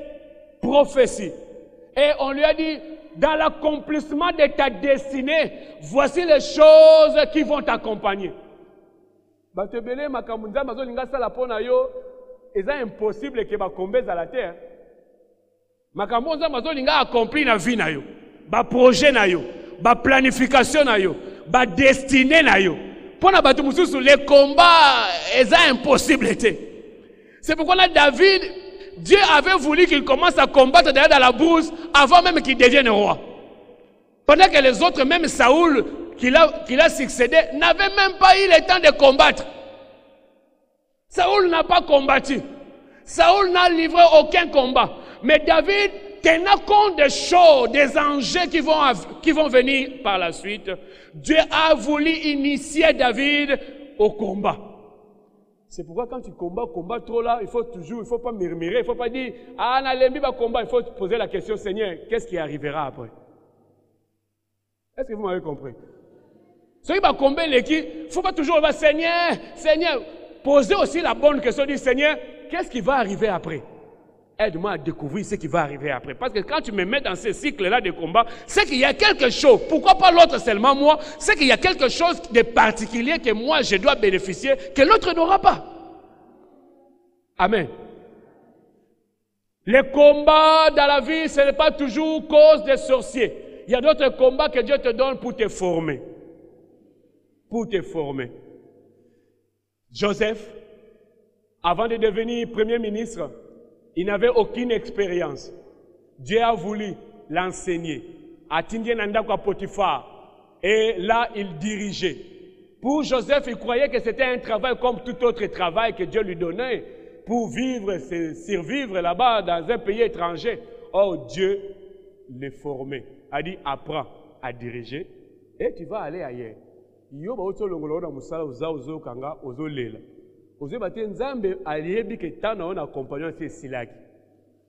prophétie. Et on lui a dit, dans l'accomplissement de ta destinée, voici les choses qui vont t'accompagner. C'est impossible que bakombe à la terre. Makamboza mazolinga accompli na vie na yo, ba projet na yo, ba planification na yo, ba destinée na yo. Pona batu mususu les combats est impossible. C'est pourquoi là David, Dieu avait voulu qu'il commence à combattre derrière dans la brousse avant même qu'il devienne roi. Pendant que les autres, même Saoul qu'il a succédé, n'avait même pas eu le temps de combattre. Saoul n'a pas combattu. Saoul n'a livré aucun combat. Mais David, tenant compte des choses, des enjeux qui vont venir par la suite, Dieu a voulu initier David au combat. C'est pourquoi quand tu combats trop là, il faut pas murmurer, il ne faut pas dire, ah, Nalembi va combat, il faut te poser la question, Seigneur, qu'est-ce qui arrivera après? Est-ce que vous m'avez compris? Celui qui va combattre l'équipe, il ne faut pas toujours dire, Seigneur, Seigneur, posez aussi la bonne question, dire, Seigneur, qu'est-ce qui va arriver après? Aide-moi à découvrir ce qui va arriver après. Parce que quand tu me mets dans ce cycle-là de combat, c'est qu'il y a quelque chose. Pourquoi pas l'autre seulement moi? C'est qu'il y a quelque chose de particulier que moi je dois bénéficier, que l'autre n'aura pas. Amen. Les combats dans la vie, ce n'est pas toujours cause des sorciers. Il y a d'autres combats que Dieu te donne pour te former. Pour te former. Joseph, avant de devenir premier ministre, il n'avait aucune expérience. Dieu a voulu l'enseigner. À Tindienandakwa Potiphar. Et là, il dirigeait. Pour Joseph, il croyait que c'était un travail comme tout autre travail que Dieu lui donnait pour vivre, survivre là-bas dans un pays étranger. Or, Dieu le formait. Il a dit, apprends à diriger et tu vas aller ailleurs.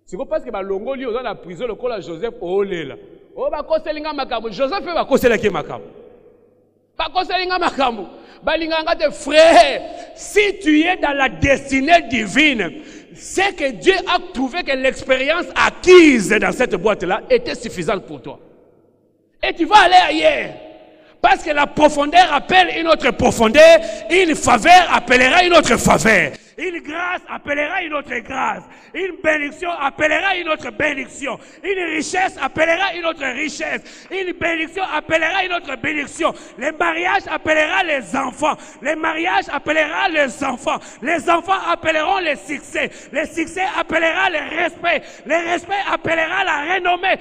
C'est parce que Longo li dans la prison le col Joseph olela. Oh ba koselinga makambo. Joseph va koselaki makambo. Ba koselinga makambo. Balinganga de frère, si tu es dans la destinée divine, c'est que Dieu a trouvé que l'expérience acquise dans cette boîte-là était suffisante pour toi. Et tu vas aller ailleurs. Parce que la profondeur appelle une autre profondeur, une faveur appellera une autre faveur, une grâce appellera une autre grâce, une bénédiction appellera une autre bénédiction, une richesse appellera une autre richesse, une bénédiction appellera une autre bénédiction, les mariages appellera les enfants appellera les enfants appelleront les succès appellera le respect appellera la renommée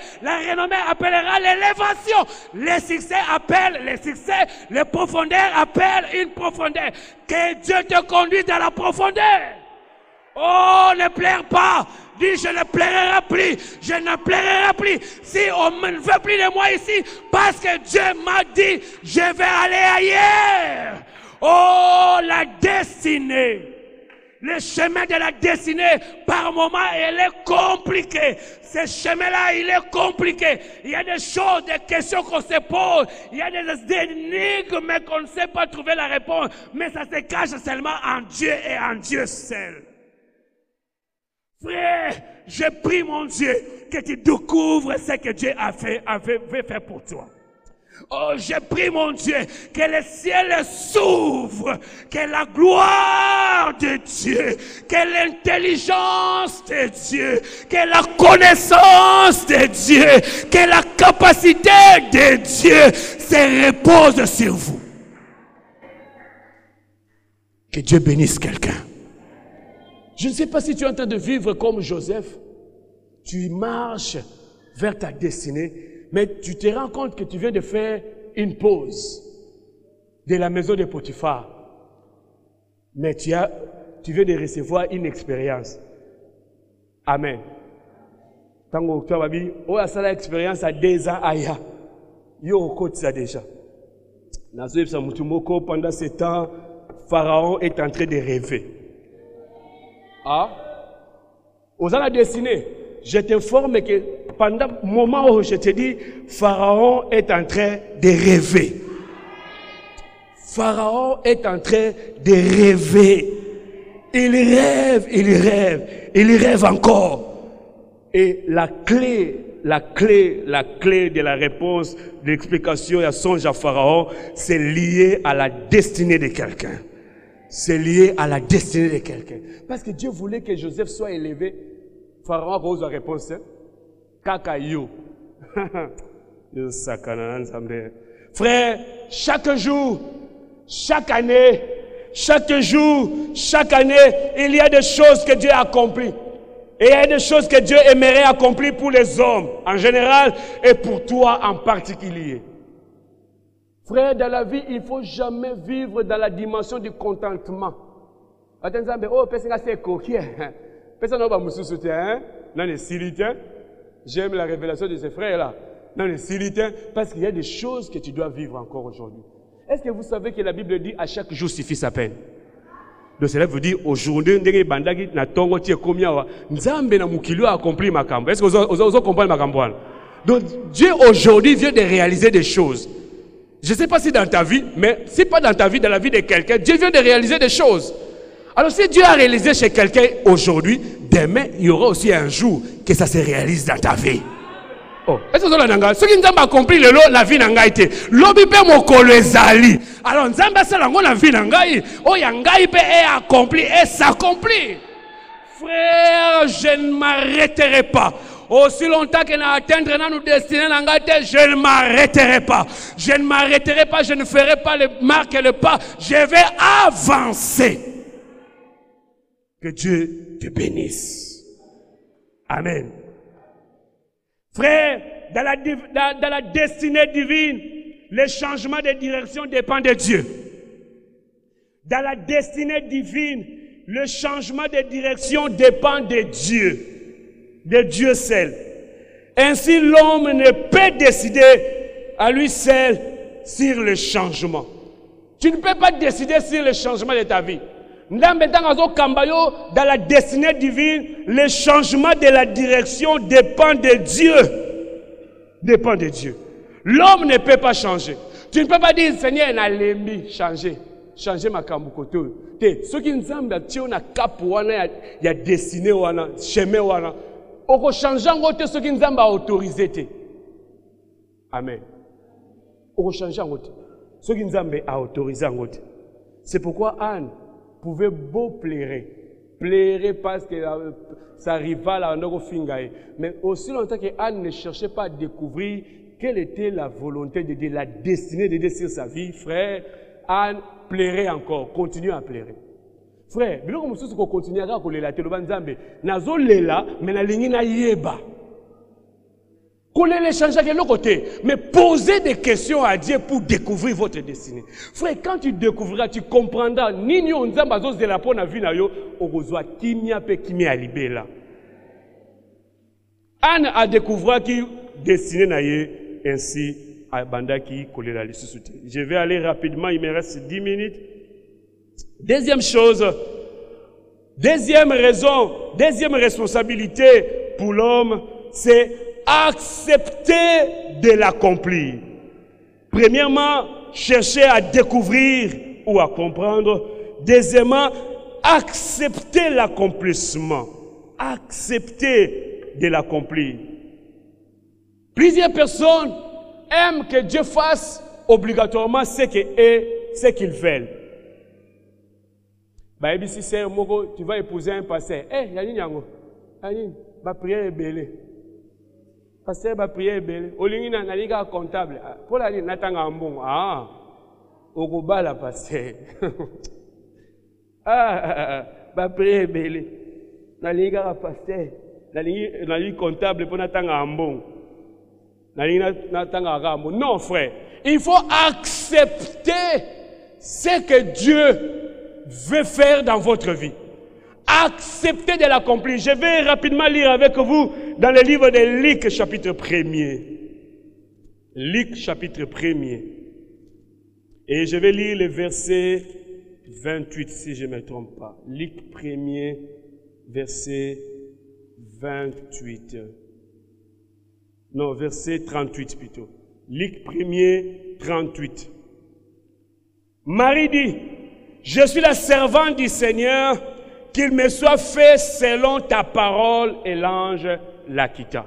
appellera l'élévation, les succès appellent les succès, les profondeurs appellent une profondeur. Que Dieu te conduise dans la profondeur. Oh, ne pleure pas. Dis, je ne pleurerai plus. Je ne pleurerai plus. Si on ne veut plus de moi ici, parce que Dieu m'a dit, je vais aller ailleurs. Oh, la destinée. Le chemin de la destinée, par moments, il est compliqué. Ce chemin-là, il est compliqué. Il y a des choses, des questions qu'on se pose. Il y a des énigmes qu'on ne sait pas trouver la réponse. Mais ça se cache seulement en Dieu et en Dieu seul. Frère, je prie mon Dieu que tu découvres ce que Dieu veut faire pour toi. Oh, je prie mon Dieu que le ciel s'ouvre, que la gloire de Dieu, que l'intelligence de Dieu, que la connaissance de Dieu, que la capacité de Dieu se repose sur vous. Que Dieu bénisse quelqu'un. Je ne sais pas si tu es en train de vivre comme Joseph. Tu marches vers ta destinée. Mais tu te rends compte que tu viens de faire une pause de la maison de Potiphar. Mais tu veux de recevoir une expérience. Amen. Tant que tu as dit, oh, ça l'expérience à 2 ans, aya. Yo, au côté ça déjà. Pendant ce temps, Pharaon est en train de rêver. Ah? Aux la destinée, je t'informe que pendant le moment où je te dis, Pharaon est en train de rêver. Pharaon est en train de rêver. Il rêve, il rêve, il rêve encore. Et la clé de la réponse, de l'explication et à songe à Pharaon, c'est lié à la destinée de quelqu'un. C'est lié à la destinée de quelqu'un. Parce que Dieu voulait que Joseph soit élevé. Pharaon a posé la réponse. Kakayo. Frère, chaque jour, chaque année, chaque jour, chaque année, il y a des choses que Dieu a accomplies. Et il y a des choses que Dieu aimerait accomplir pour les hommes en général et pour toi en particulier. Frère, dans la vie, il ne faut jamais vivre dans la dimension du contentement. Attends, oh, personne n'a fait coquille. Personne n'a pas me soutien. Non, les silitains. J'aime la révélation de ces frères-là. Non, les silitains. Parce qu'il y a des choses que tu dois vivre encore aujourd'hui. Est-ce que vous savez que la Bible dit à chaque jour suffit sa peine? Donc cela veut dire aujourd'hui, Nzambe na mukili a accompli ma cambo. Est-ce que vous comprenez ma cambo? Donc Dieu aujourd'hui vient de réaliser des choses. Je ne sais pas si dans ta vie, mais si pas dans ta vie, dans la vie de quelqu'un, Dieu vient de réaliser des choses. Alors si Dieu a réalisé chez quelqu'un aujourd'hui, demain, il y aura aussi un jour que ça se réalise dans ta vie. Oh, est-ce que vous avez ce qui nous a accompli la vie n'a pas été. L'obi pe mokolo ezali. Alors Nzambe sala ngo la vie n'a pas été. Oh yangai pe est accompli et s'accomplit. Frère, je ne m'arrêterai pas. Aussi longtemps que nous atteindrons nos destinées, je ne m'arrêterai pas. Je ne m'arrêterai pas, je ne ferai pas le marque et le pas. Je vais avancer. Que Dieu te bénisse. Amen. Frère, dans la destinée divine, le changement de direction dépend de Dieu. Dans la destinée divine, le changement de direction dépend de Dieu seul. Ainsi, l'homme ne peut décider à lui seul sur le changement. Tu ne peux pas décider sur le changement de ta vie. Dans la destinée divine, le changement de la direction dépend de Dieu. Dépend de Dieu. L'homme ne peut pas changer. Tu ne peux pas dire, Seigneur, il changer. Changer ma kambukoto. Ce qui nous semble, il y a destiné, chemin. On change ce qui nous semble autorisé. Amen. On change ce qui nous semble autorisé. C'est pourquoi Anne pouvait beau plairer parce que sa rivale a un fingaï. Mais aussi longtemps que Anne ne cherchait pas à découvrir quelle était la volonté de Dieu, la destinée de Dieu sur sa vie, frère, Anne plairait encore, continue à plairer. Frère, bien que nous continuons à coller la télé, nazo lela, mais na lingi na yeba. Coller les changer de l'autre côté, mais poser des questions à Dieu pour découvrir votre destinée. Frère, quand tu découvriras, tu comprendras. Ni on zambazos de la peau na vie na yo, okozwa kimia pe kimia libela. Anne a découvert qui destiné na ye ainsi à banda qui coller la liste. Je vais aller rapidement, il me reste 10 minutes. Deuxième chose, deuxième raison, deuxième responsabilité pour l'homme, c'est accepter de l'accomplir. Premièrement, chercher à découvrir ou à comprendre. Deuxièmement, accepter l'accomplissement. Accepter de l'accomplir. Plusieurs personnes aiment que Dieu fasse obligatoirement ce qu'ils veulent. Bah, si c'est un mot, tu vas épouser un pasteur. Eh, Yanni Yango, Yanni, ma prière est belle. Pasteur, ma prière est belle. Olingina, naliga comptable. Pour la ligne, n'attends un bon. Ah, Ogoba la pasteur. Ma prière est belle. Naliga pasteur. Naliga comptable pour n'attendre un bon. Non, frère. Il faut accepter ce que Dieu veut faire dans votre vie. Acceptez de l'accomplir. Je vais rapidement lire avec vous dans le livre de Luc, chapitre 1er. Luc, chapitre 1er. Et je vais lire le verset 28, si je ne me trompe pas. Luc 1er, verset 28. Non, verset 38 plutôt. Luc 1er, 38. Marie dit, je suis la servante du Seigneur, qu'il me soit fait selon ta parole, et l'ange la quitta.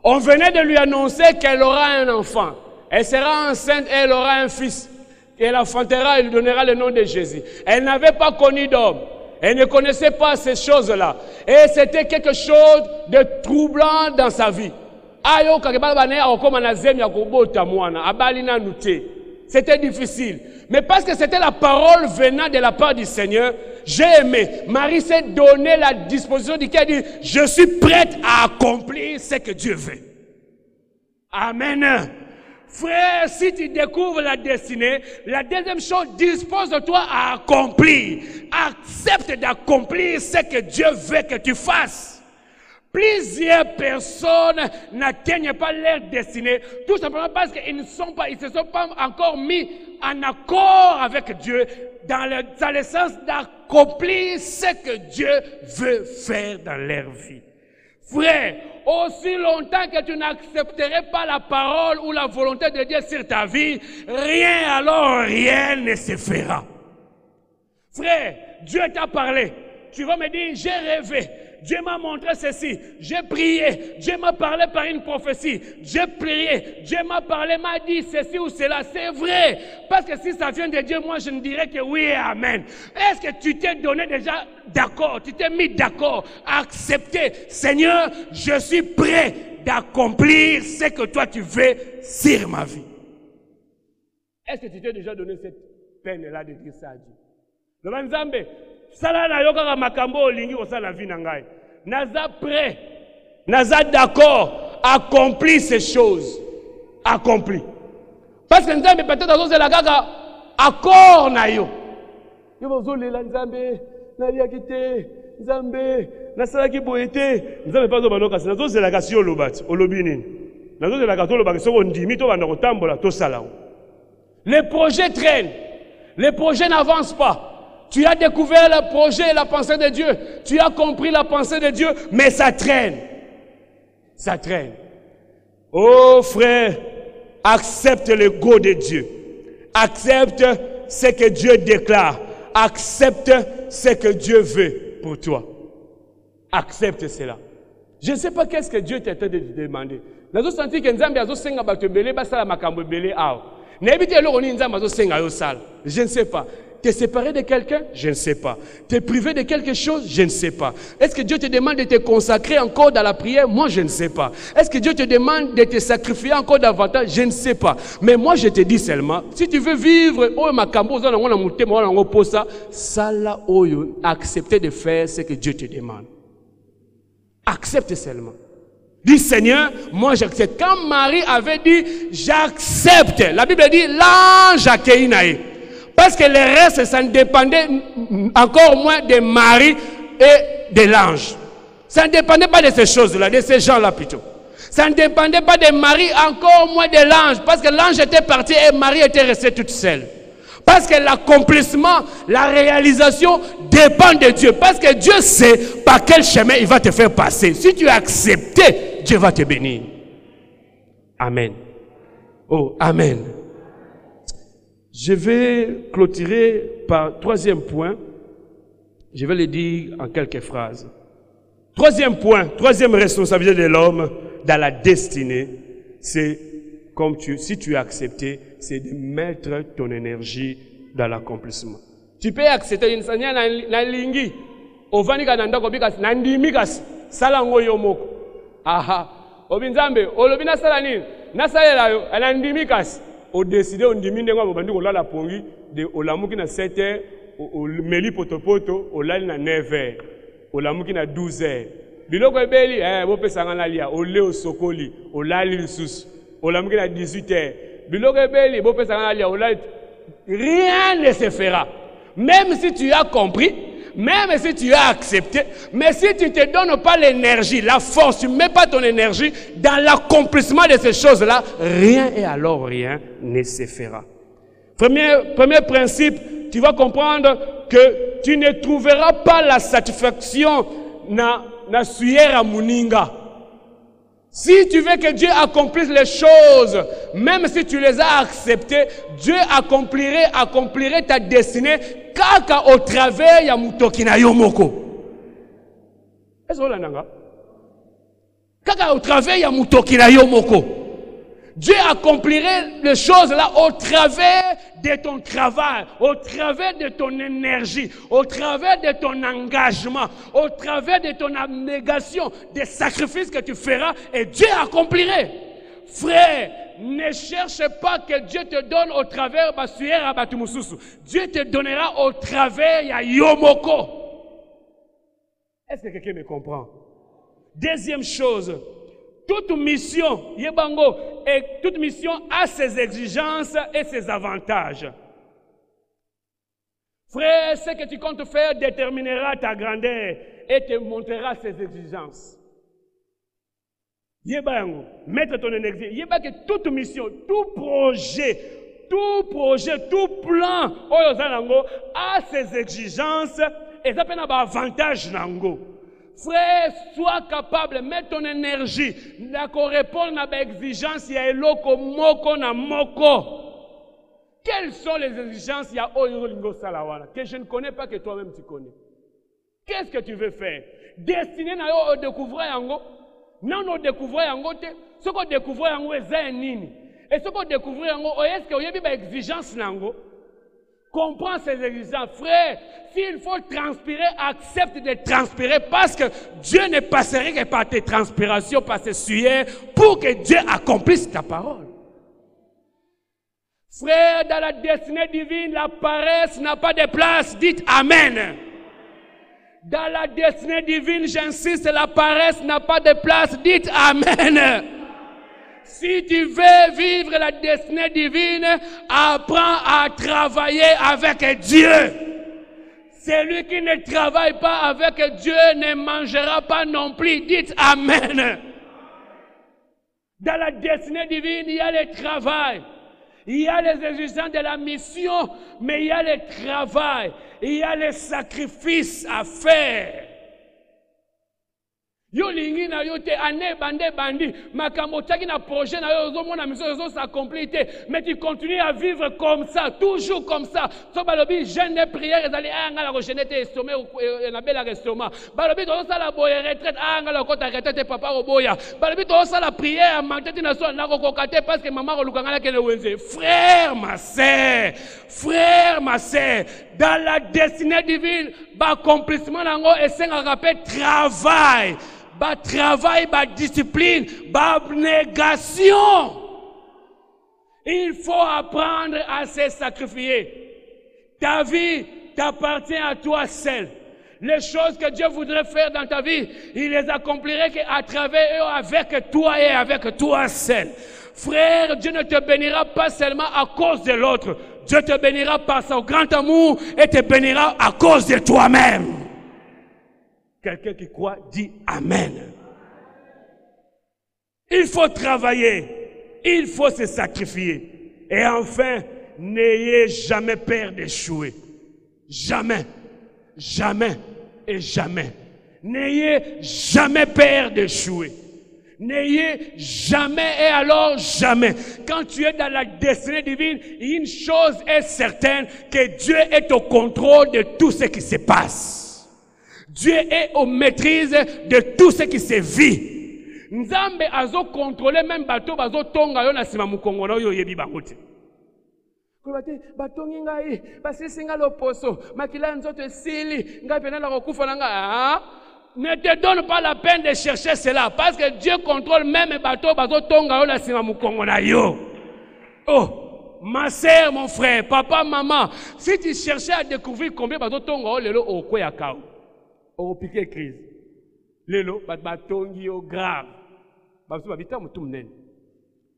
On venait de lui annoncer qu'elle aura un enfant. Elle sera enceinte et elle aura un fils. Et elle enfantera et lui donnera le nom de Jésus. Elle n'avait pas connu d'homme. Elle ne connaissait pas ces choses-là. Et c'était quelque chose de troublant dans sa vie. C'était difficile. Mais parce que c'était la parole venant de la part du Seigneur, j'ai aimé. Marie s'est donné la disposition du cœur, dit, je suis prête à accomplir ce que Dieu veut. Amen. Frère, si tu découvres la destinée, la deuxième chose, dispose-toi à accomplir. Accepte d'accomplir ce que Dieu veut que tu fasses. Plusieurs personnes n'atteignent pas leur destinée, tout simplement parce qu'ils ne se sont pas encore mis en accord avec Dieu dans le sens d'accomplir ce que Dieu veut faire dans leur vie. Frère, aussi longtemps que tu n'accepterais pas la parole ou la volonté de Dieu sur ta vie, rien ne se fera. Frère, Dieu t'a parlé. Tu vas me dire, j'ai rêvé. Dieu m'a montré ceci, j'ai prié, Dieu m'a parlé par une prophétie, j'ai prié, Dieu m'a parlé, m'a dit ceci ou cela, c'est vrai. Parce que si ça vient de Dieu, moi je ne dirais que oui et amen. Est-ce que tu t'es donné déjà d'accord, tu t'es mis d'accord, accepté, Seigneur, je suis prêt d'accomplir ce que toi tu veux sur ma vie. Est-ce que tu t'es déjà donné cette peine-là de dire ça à Dieu? Le Nzambe, sala na yoka makambo olingi osala vie na ngai. Naza prêt, naza d'accord, accomplir ces choses. Accompli. Parce que Nzambe peut-être dans la gaga accord na yo. Yo bozole la Nzambe, na liakite, Nzambe, na sala ki boete, Nzambe pas zo banoka, na zo zela kasi yo lobati, olobi nini. Na zo zela ka to lobaki soko ndimi to banda kotambola to sala. Les projets traînent. Les projets n'avancent pas. Tu as découvert le projet et la pensée de Dieu. Tu as compris la pensée de Dieu, mais ça traîne. Ça traîne. Oh frère, accepte le go de Dieu. Accepte ce que Dieu déclare. Accepte ce que Dieu veut pour toi. Accepte cela. Je ne sais pas qu'est-ce que Dieu t'a de te demander. Je ne sais pas. T'es séparé de quelqu'un? Je ne sais pas. T'es privé de quelque chose? Je ne sais pas. Est-ce que Dieu te demande de te consacrer encore dans la prière? Moi, je ne sais pas. Est-ce que Dieu te demande de te sacrifier encore davantage? Je ne sais pas. Mais moi, je te dis seulement, si tu veux vivre, accepter de faire ce que Dieu te demande. Accepte seulement. Dis Seigneur, moi j'accepte. Quand Marie avait dit, j'accepte, la Bible dit, l'ange accueillit Naï. Parce que le reste, ça ne dépendait encore moins de Marie et de l'ange. Ça ne dépendait pas de ces choses-là, de ces gens-là plutôt. Ça ne dépendait pas de Marie, encore moins de l'ange. Parce que l'ange était parti et Marie était restée toute seule. Parce que l'accomplissement, la réalisation dépend de Dieu. Parce que Dieu sait par quel chemin il va te faire passer. Si tu as accepté, Dieu va te bénir. Amen. Oh, amen. Je vais clôturer par troisième point. Je vais le dire en quelques phrases. Troisième point, troisième responsabilité de l'homme dans la destinée, c'est comme si tu as accepté, c'est de mettre ton énergie dans l'accomplissement. Tu peux accepter une sanya na lingi, ovanika nanda kobikas nandimikas salango yomoko. Aha, obinzambe olobina salani na salela yo anandimikas. Au décider on dimine ngwa bandi ko la pongi de olamuki na 7h o meli potopoto olali na 9h olamuki na 12h biloko ebeli bo pesanga na lia ole osokoli olali lisusu olamuki na 18h biloko ebeli bo pesanga na lia olali. Rien ne se fera. Même si tu as compris, même si tu as accepté, mais si tu ne te donnes pas l'énergie, la force, tu ne mets pas ton énergie dans l'accomplissement de ces choses-là, rien et alors rien ne se fera. Premier principe, tu vas comprendre que tu ne trouveras pas la satisfaction na suyera muninga. Si tu veux que Dieu accomplisse les choses, même si tu les as acceptées, Dieu accomplirait ta destinée kaka au travers ya mutoki na yo moko. Est-ce que vous l'entendez? Kaka au travers ya mutoki na yo moko. Dieu accomplirait les choses là au travers de ton travail, au travers de ton énergie, au travers de ton engagement, au travers de ton abnégation, des sacrifices que tu feras, et Dieu accomplirait. Frère, ne cherche pas que Dieu te donne au travers de Dieu te donnera au travers ya Yomoko. Est-ce que quelqu'un me comprend? Deuxième chose, toute mission, Yebango, et toute mission a ses exigences et ses avantages. Frère, ce que tu comptes faire déterminera ta grandeur et te montrera ses exigences. Yebango, mettre ton énergie. Yeba que toute mission, tout projet, tout plan, a ses exigences et ça peut avoir avantage nango. Frère, sois capable, mets ton énergie, répondre à l'exigence, il y a eloko moko na moko. Quelles sont les exigences que je ne connais pas, que toi-même tu connais? Qu'est-ce que tu veux faire? Destiné na yo découvrir yango? Non, on découvrir yango te. Ce qu'on découvre yango est nini. Et ce qu'on découvre yango, est-ce qu'il y a une exigence nango? Comprends ces exigences. Frère, s'il faut transpirer, accepte de transpirer parce que Dieu ne passerait que par tes transpirations, par tes sueurs, pour que Dieu accomplisse ta parole. Frère, dans la destinée divine, la paresse n'a pas de place. Dites Amen. Dans la destinée divine, j'insiste, la paresse n'a pas de place. Dites Amen. Si tu veux vivre la destinée divine, apprends à travailler avec Dieu. Celui qui ne travaille pas avec Dieu ne mangera pas non plus. Dites Amen. Dans la destinée divine, il y a le travail. Il y a les exigences de la mission, mais il y a le travail. Il y a les sacrifices à faire. Yo lingi na yo te ane bande bandi makambo taki na projet na yo zo mona mission s'accomplit mais tu continues à vivre comme ça, toujours comme ça. So balobi jeûne et prière ezali anga la rejeune te estomac na bela estomac. Balobi to ça la boye retraite anga la kota retraite papa oboya. Balobi to ça la prière manteti na so na kokokate parce que maman kolukanga la kele wenze. Frère ma sœur, dans la destinée divine, l'accomplissement nango esenga rappel travail. Travail, discipline, abnégation. Il faut apprendre à se sacrifier. Ta vie t'appartient à toi seul. Les choses que Dieu voudrait faire dans ta vie, il les accomplirait qu'à travers eux, avec toi et avec toi seul. Frère, Dieu ne te bénira pas seulement à cause de l'autre. Dieu te bénira par son grand amour et te bénira à cause de toi-même. Quelqu'un qui croit dit Amen. Il faut travailler. Il faut se sacrifier. Et enfin, n'ayez jamais peur d'échouer. Jamais. Jamais et jamais. N'ayez jamais peur d'échouer. N'ayez jamais et alors jamais. Quand tu es dans la destinée divine, une chose est certaine, que Dieu est au contrôle de tout ce qui se passe. Dieu est aux maîtrises de tout ce qui se vit. Nzambe azo contrôler même bateau bazo tonga yo na sima mukongo na yo yebi bangote. Kolate batongi ngai basisinga loposo makila nzoto sili ngai pena la kokufa nanga. Ne te donne pas la peine de chercher cela parce que Dieu contrôle même bateau bazo tonga yo na sima mukongo na yo. Oh, ma sœur, mon frère, papa, maman, si tu cherchais à découvrir combien bateau tonga yo lelo okoya kao. Au piqué crise. Lelo, batongi yo grave. Basu babita mutu mnene.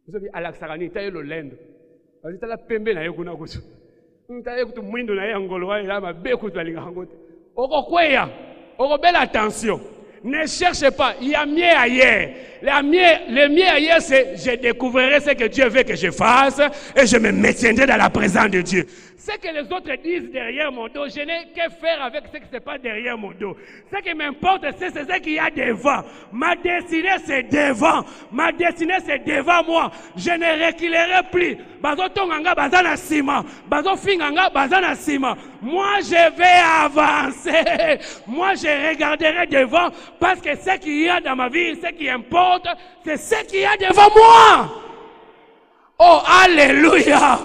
Vous savez, alaksarani, taille le lend. Vous savez, la pembe na yo kuna kusu. Attention. Ne cherchez pas, il y a mieux ailleurs. Le mieux ailleurs, c'est je découvrirai ce que Dieu veut que je fasse et je me maintiendrai dans la présence de Dieu. Ce que les autres disent derrière mon dos, je n'ai qu'à faire avec ce qui se passe derrière mon dos. Ce qui m'importe, c'est ce qu'il y a devant. Ma destinée, c'est devant. Ma destinée, c'est devant moi. Je ne reculerai plus. Moi, je vais avancer. Moi, je regarderai devant parce que ce qu'il y a dans ma vie, ce qui importe, c'est ce qu'il y a devant moi. Oh, alléluia.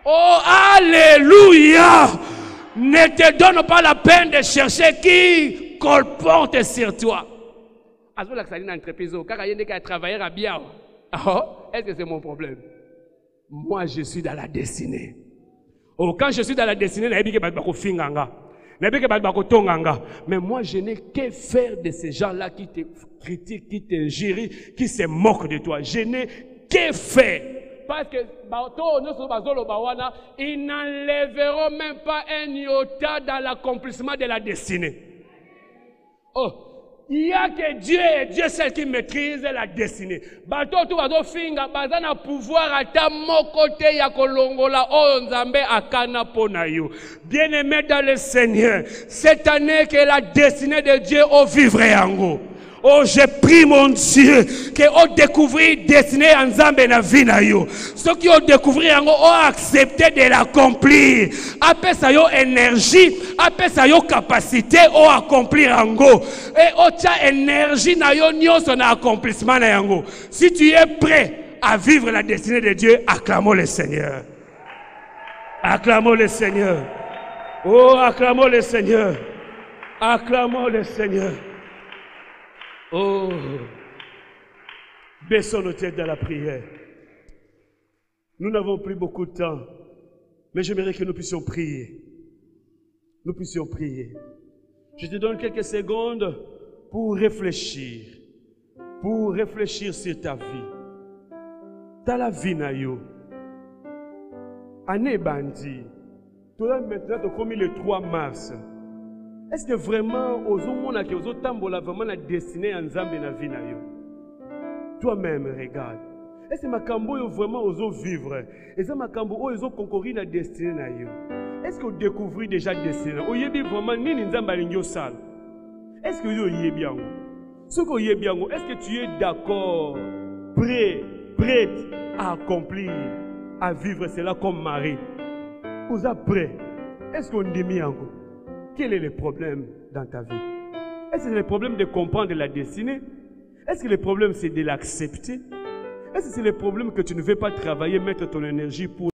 Oh, alléluia. Ne te donne pas la peine de chercher qui colporte sur toi. Est-ce que c'est mon problème? Moi, je suis dans la destinée. Oh, quand je suis dans la destinée, mais moi, je n'ai que faire de ces gens-là qui te critiquent, qui t'injurient, qui se moquent de toi. Je n'ai que faire. Parce que ils n'enlèveront même pas un iota dans l'accomplissement de la destinée. Oh, il n'y a que Dieu et Dieu seul qui maîtrise la destinée. Bato tu bazo finga bazana pouvoir ata mokote ya kolongola o nzambe akana pona yo. Bien-aimé dans le Seigneur, cette année que la destinée de Dieu au vivre yango. Oh, je prie mon Dieu que on découvrir destinée en Nzambe na vie na yo. Ceux qui ont découvert yango ont accepté de l'accomplir. Après ça yo énergie, après ça yo capacité au accomplir yango. Et au tia énergie na yo nyonso na accomplissement na yango. Si tu es prêt à vivre la destinée de Dieu, acclamons le Seigneur. Acclamons le Seigneur. Oh, acclamons le Seigneur. Acclamons le Seigneur. Oh, baissons nos têtes dans la prière. Nous n'avons plus beaucoup de temps, mais j'aimerais que nous puissions prier. Nous puissions prier. Je te donne quelques secondes pour réfléchir sur ta vie. Dans la vie, Nayo. Année bandi. Toi, maintenant, tu as commis le 3 mars. Est-ce que vraiment, vraiment la destinée en Zambie na vie na yo? Toi-même, regarde. Est-ce que makambo yo vraiment ozo vivre? Est-ce que makambo ozo concourir la destinée na yo? Est-ce que vous découvrez déjà la destinée? Oyebi vraiment nini nzamba lingyo sala? Est-ce que vous yebi yango? Ce que yebi yango, est-ce que tu es d'accord, prête à accomplir, à vivre cela comme mari? Vous êtes prêt? Est-ce qu'on dit yango? Quel est le problème dans ta vie? Est-ce que c'est le problème de comprendre la destinée? Est-ce que le problème c'est de l'accepter? Est-ce que c'est le problème que tu ne veux pas travailler, mettre ton énergie pour